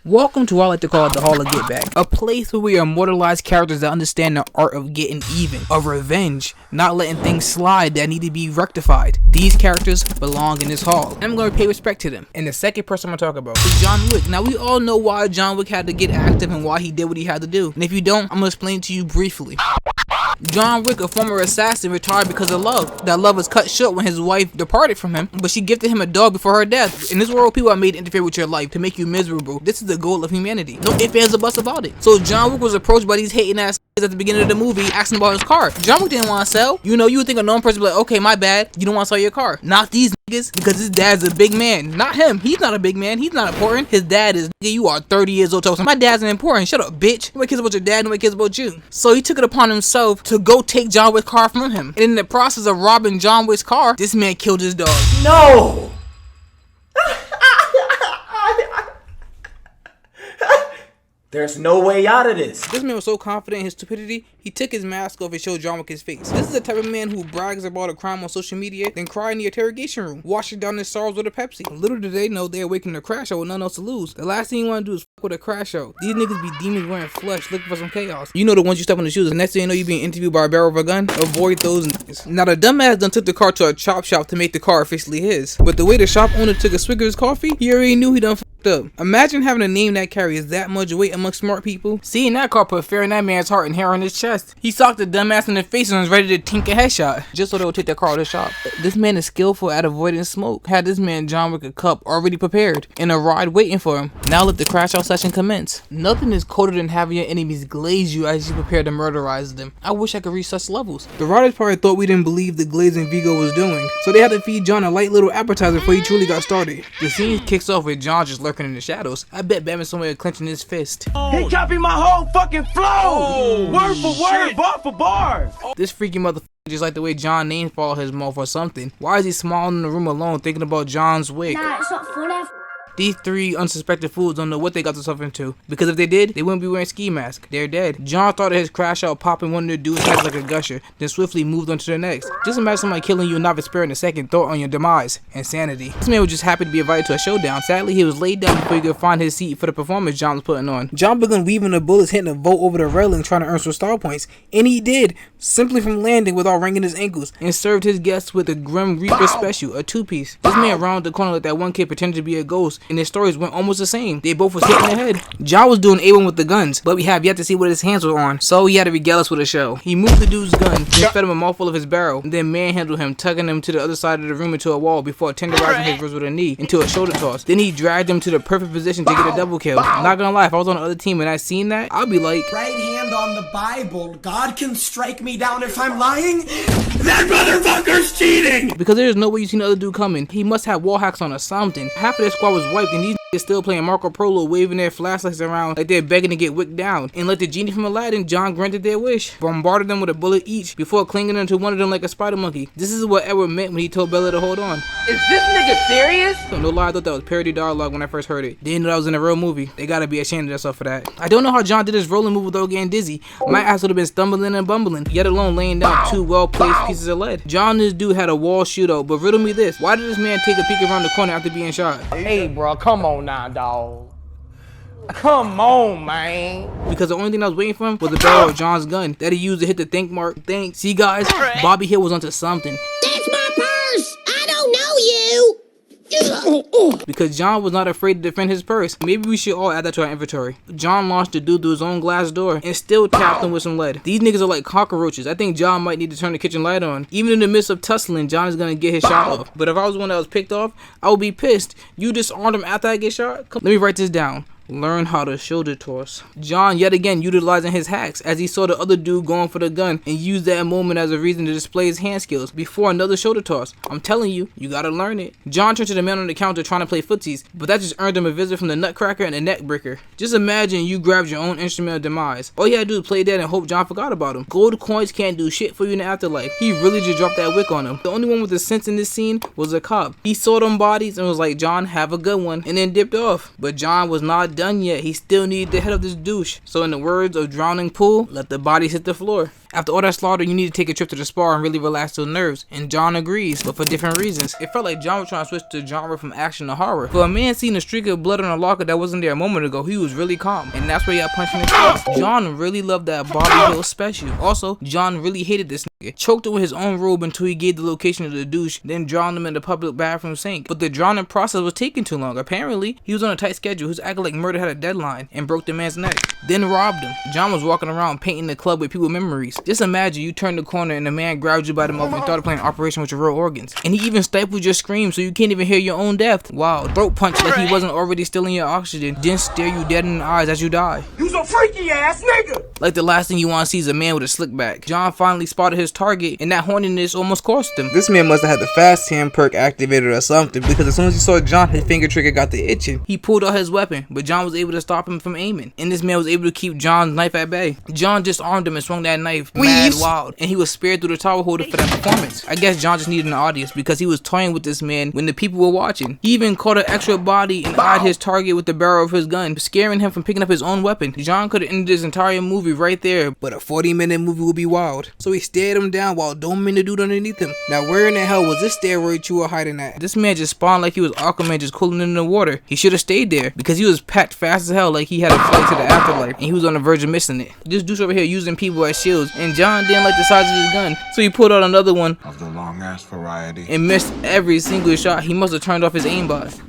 Welcome to what I like to call the Hall of Get Back, a place where we immortalize characters that understand the art of getting even, of revenge, not letting things slide that need to be rectified. These characters belong in this hall, and I'm going to pay respect to them. And the second person I'm going to talk about is John Wick. Now, we all know why John Wick had to get active and why he did what he had to do. And if you don't, I'm going to explain it to you briefly. John Wick, a former assassin, retired because of love. That love was cut short when his wife departed from him, but she gifted him a dog before her death. In this world, people are made to interfere with your life to make you miserable. This is the goal of humanity. No ifs, ands, or buts about it. So John Wick was approached by these hating ass at the beginning of the movie, asking about his car. John Wick didn't want to sell. You know, you would think a known person would be like, okay, my bad, you don't want to sell your car. Not these niggas, because his dad's a big man. Not him. He's not a big man. He's not important. His dad is, nigga, you are 30 years old. So my dad's important. Shut up, bitch. Nobody cares about your dad. Nobody cares about you. So he took it upon himself to go take John Wick's car from him. And in the process of robbing John Wick's car, this man killed his dog. No! There's no way out of this. This man was so confident in his stupidity, he took his mask off and showed John Wick his face. This is the type of man who brags about a crime on social media, then cry in the interrogation room, washing down his sorrows with a Pepsi. Little did they know they're awakening a crash out with nothing else to lose. The last thing you want to do is fuck with a crash out. These niggas be demons wearing flesh, looking for some chaos. You know the ones you step on the shoes, the next thing you know you being interviewed by a barrel of a gun. Avoid those niggas. Now the dumbass done took the car to a chop shop to make the car officially his. But the way the shop owner took a swig of his coffee, he already knew he done fucked up. Imagine having a name that carries that much weight amongst smart people. Seeing that car put fear in that man's heart and hair on his chest. He socked the dumbass in the face and was ready to tink a headshot, just so they would take that car to the shop. This man is skillful at avoiding smoke. Had this man John Wick a cup already prepared and a ride waiting for him. Now let the crash out session commence. Nothing is colder than having your enemies glaze you as you prepare to murderize them. I wish I could reach such levels. The writers probably thought we didn't believe the glazing Vigo was doing, so they had to feed John a light little appetizer before he truly got started. The scene kicks off with John just lurking in the shadows. I bet Batman somewhere clenching his fist. He copied my whole fucking flow! Word for word, bar for bar! This freaky motherfucker just like the way John named fall his mouth or something. Why is he smiling in the room alone thinking about John's wig? Nah, it's not funny. These three unsuspected fools don't know what they got themselves into, because if they did, they wouldn't be wearing ski masks. They're dead. John thought of his crash out popping one of the dudes' heads like a gusher, then swiftly moved on to the next. Just imagine somebody killing you and not sparing a second thought on your demise. Insanity. This man was just happy to be invited to a showdown. Sadly, he was laid down before he could find his seat for the performance John was putting on. John began weaving the bullets, hitting a vote over the railing trying to earn some star points, and he did, simply from landing without wringing his ankles, and served his guests with a Grim Reaper special, a two-piece. This man rounded the corner like that one kid pretended to be a ghost, and their stories went almost the same. They both was hit in the head. John was doing A1 with the guns, but we have yet to see what his hands were on, so he had to regale us with a show. He moved the dude's gun, then fed him a mouthful of his barrel, and then manhandled him, tugging him to the other side of the room into a wall before tenderizing his wrist with a knee into a shoulder toss. Then he dragged him to the perfect position to get a double kill. Not gonna lie, if I was on the other team and I seen that, I'd be like, right hand on the Bible, God can strike me down if I'm lying? That motherfucker's cheating! Because there's no way you seen the other dude coming. He must have wall hacks on or something. Half of their squad was wiped, and these niggas still playing Marco Polo, waving their flashlights around like they're begging to get Wick down. And like the genie from Aladdin, John granted their wish, bombarded them with a bullet each before clinging onto one of them like a spider monkey. This is what Edward meant when he told Bella to hold on. Is this nigga serious? No lie, I thought that was parody dialogue when I first heard it. Didn't know that was in a real movie. They gotta be ashamed of themselves for that. I don't know how John did his rolling move without getting dizzy. My ass would have been stumbling and bumbling, yet alone laying down two well-placed pieces of lead. John and this dude had a wall shootout, but riddle me this. Why did this man take a peek around the corner after being shot? Hey, bro, come on now, dawg. Come on, man. Because the only thing I was waiting for him was the barrel of John's gun that he used to hit the think mark. Thanks. See, guys, Bobby Hill was onto something. That's my purse! I don't know you! Because John was not afraid to defend his purse. Maybe we should all add that to our inventory. John launched the dude through his own glass door and still tapped him with some lead. These niggas are like cockroaches. I think John might need to turn the kitchen light on. Even in the midst of tussling, John is gonna get his shot off. But if I was the one that was picked off, I would be pissed. You disarmed him after I get shot? Let me write this down. Learn how to shoulder toss. John yet again utilizing his hacks as he saw the other dude going for the gun and used that moment as a reason to display his hand skills before another shoulder toss. I'm telling you, you gotta learn it. John turned to the man on the counter trying to play footsies, but that just earned him a visit from the nutcracker and the neck breaker. Just imagine you grabbed your own instrument of demise. All you had to do was play dead and hope John forgot about him. Gold coins can't do shit for you in the afterlife. He really just dropped that wick on him. The only one with the sense in this scene was a cop. He saw them bodies and was like, John, have a good one, and then dipped off. But John was not done yet. He still needed the head of this douche. So in the words of Drowning Pool, let the bodies hit the floor. After all that slaughter, you need to take a trip to the spa and really relax your nerves. And John agrees, but for different reasons. It felt like John was trying to switch the genre from action to horror. For a man seeing a streak of blood on a locker that wasn't there a moment ago, he was really calm. And that's where he got punched in the face. John really loved that Bobby Hill special. Also, John really hated this nigga. Choked him with his own robe until he gave the location of the douche, then drowned him in the public bathroom sink. But the drowning process was taking too long. Apparently, he was on a tight schedule. He was acting like murder had a deadline and broke the man's neck. Then robbed him. John was walking around painting the club with people's memories. Just imagine you turned the corner and the man grabbed you by the mouth and started playing Operation with your real organs. And he even stifled your screams so you can't even hear your own death. Wow, throat punch like he wasn't already stealing your oxygen, then stare you dead in the eyes as you die. You's a freaky ass nigga! Like the last thing you want to see is a man with a slick back. John finally spotted his target and that horniness almost cost him. This man must have had the fast hand perk activated or something, because as soon as he saw John, his finger trigger got the itching. He pulled out his weapon, but John was able to stop him from aiming. And this man was able to keep John's knife at bay. John disarmed him and swung that knife mad wild, and he was spared through the towel holder for that performance. I guess John just needed an audience because he was toying with this man when the people were watching. He even caught an extra body and eyed his target with the barrel of his gun, scaring him from picking up his own weapon. John could have ended this entire movie right there, but a 40-minute movie would be wild. So he stared him down while doming the dude underneath him. Now where in the hell was this steroid you were hiding at? This man just spawned like he was Aquaman just cooling in the water. He should have stayed there because he was packed fast as hell like he had a flight to the afterlife and he was on the verge of missing it. This dude's over here using people as shields, and John didn't like the size of his gun, so he pulled out another one of the long ass variety and missed every single shot. He must have turned off his aimbot.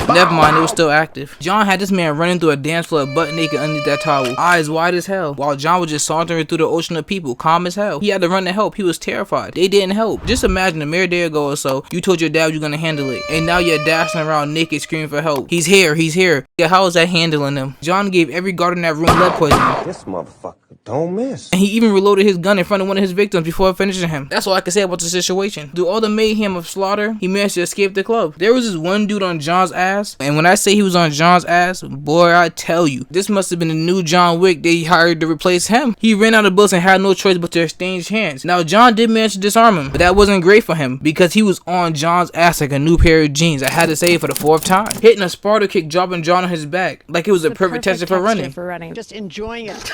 Never mind, it was still active. John had this man running through a dance floor butt naked underneath that towel, eyes wide as hell, while John was just sauntering through the ocean of people, calm as hell. He had to run to help. He was terrified. They didn't help. Just imagine a mere day ago or so, you told your dad you're gonna handle it, and now you're dashing around naked screaming for help. He's here, he's here. Yeah, how is that handling him? John gave every guard in that room lead poisoning. This motherfucker don't miss. And he even reloaded his gun in front of one of his victims before finishing him. That's all I can say about the situation. Through all the mayhem of slaughter, he managed to escape the club. There was this one dude on John's ass, and when I say he was on John's ass, boy, I tell you, this must have been the new John Wick they hired to replace him. He ran out of bullets and had no choice but to exchange hands. Now, John did manage to disarm him, but that wasn't great for him because he was on John's ass like a new pair of jeans. I had to say it for the 4th time. Hitting a Sparta kick, dropping John on his back like it was a perfect texture for running. Just enjoying it.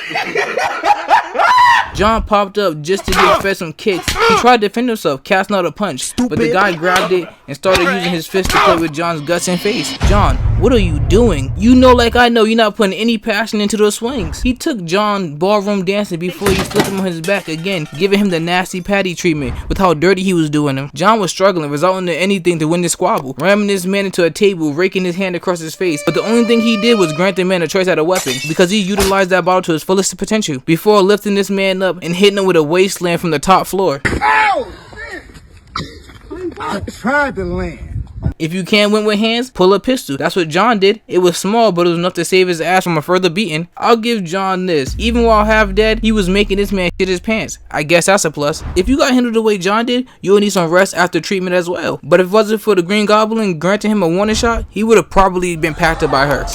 John popped up just to get fed some kicks. He tried to defend himself, casting out a punch, but the guy grabbed it and started using his fist to play with John's guts and face. John, what are you doing? You know, like I know, you're not putting any passion into those swings. He took John ballroom dancing before he flipped him on his back again, giving him the nasty patty treatment with how dirty he was doing him. John was struggling, resulting in anything to win this squabble, ramming this man into a table, raking his hand across his face. But the only thing he did was grant the man a choice at a weapon because he utilized that bottle to its fullest potential before lifting this man up and hitting him with a waist slam from the top floor. Ow! I tried to land. If you can't win with hands, pull a pistol. That's what John did. It was small, but it was enough to save his ass from a further beating. I'll give John this. Even while half dead, he was making this man shit his pants. I guess that's a plus. If you got handled the way John did, you'll need some rest after treatment as well. But if it wasn't for the Green Goblin granting him a warning shot, he would have probably been packed up by her.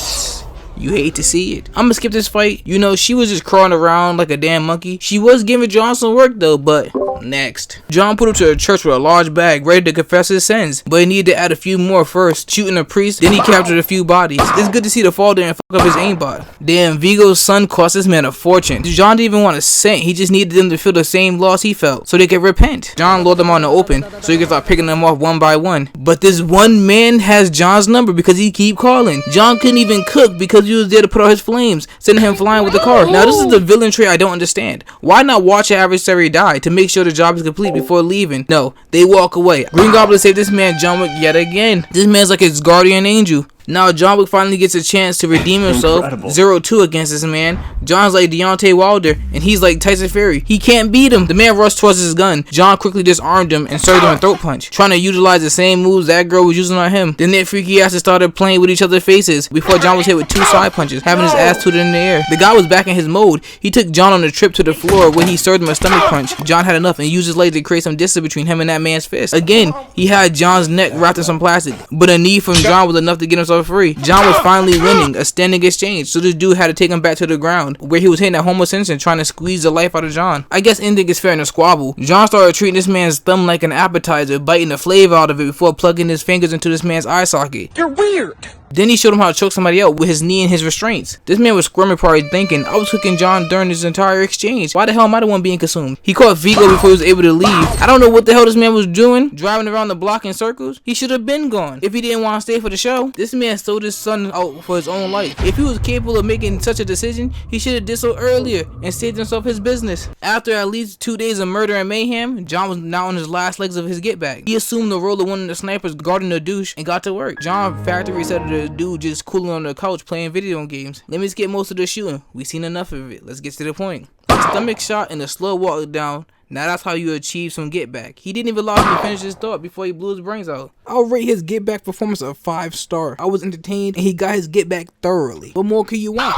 You hate to see it. I'ma skip this fight. You know, she was just crawling around like a damn monkey. She was giving John some work though, but next. John put him to a church with a large bag, ready to confess his sins, but he needed to add a few more first, shooting a priest, then he captured a few bodies. It's good to see the fall there and fuck up his aimbot. Damn, Vigo's son cost this man a fortune. John didn't even want to cent. He just needed them to feel the same loss he felt, so they could repent. John lured them on the open, so he could start picking them off one by one. But this one man has John's number because he keep calling. John couldn't even cook because he was there to put out his flames, sending him flying with the car. Now this is the villain trait I don't understand. Why not watch your adversary die to make sure the job is complete before leaving? No, they walk away. Green Goblin saved this man John Wick yet again. This man's like his guardian angel. Now John Wick finally gets a chance to redeem himself. 0-2 against this man. John's like Deontay Wilder, and he's like Tyson Fury. He can't beat him. The man rushed towards his gun. John quickly disarmed him and served him a throat punch, trying to utilize the same moves that girl was using on him. Then their freaky asses started playing with each other's faces before John was hit with 2 side punches, having his ass tooted in the air. The guy was back in his mode. He took John on a trip to the floor where he served him a stomach punch. John had enough and used his leg to create some distance between him and that man's fist. Again, he had John's neck wrapped in some plastic, but a knee from John was enough to get himself free. John was finally winning a standing exchange, so this dude had to take him back to the ground where he was hitting that homeless citizen trying to squeeze the life out of John. I guess anything is fair in a squabble. John started treating this man's thumb like an appetizer, biting the flavor out of it before plugging his fingers into this man's eye socket. You're weird. Then he showed him how to choke somebody out with his knee and his restraints. This man was squirming, probably thinking, I was hooking John during this entire exchange. Why the hell am I the one being consumed? He caught Vigo before he was able to leave. I don't know what the hell this man was doing, driving around the block in circles. He should have been gone if he didn't want to stay for the show. This man sold his son out for his own life. If he was capable of making such a decision, he should have did so earlier and saved himself his business. After at least 2 days of murder and mayhem, John was now on his last legs of his get back. He assumed the role of one of the snipers guarding the douche and got to work. John factory said to the dude just cooling on the couch playing video games. Let me skip most of the shooting. We seen enough of it. Let's get to the point. A stomach shot and a slow walk down. Now that's how you achieve some get back. He didn't even allow him to finish his thought before he blew his brains out. I'll rate his get back performance a 5-star. I was entertained and he got his get back thoroughly. What more could you want?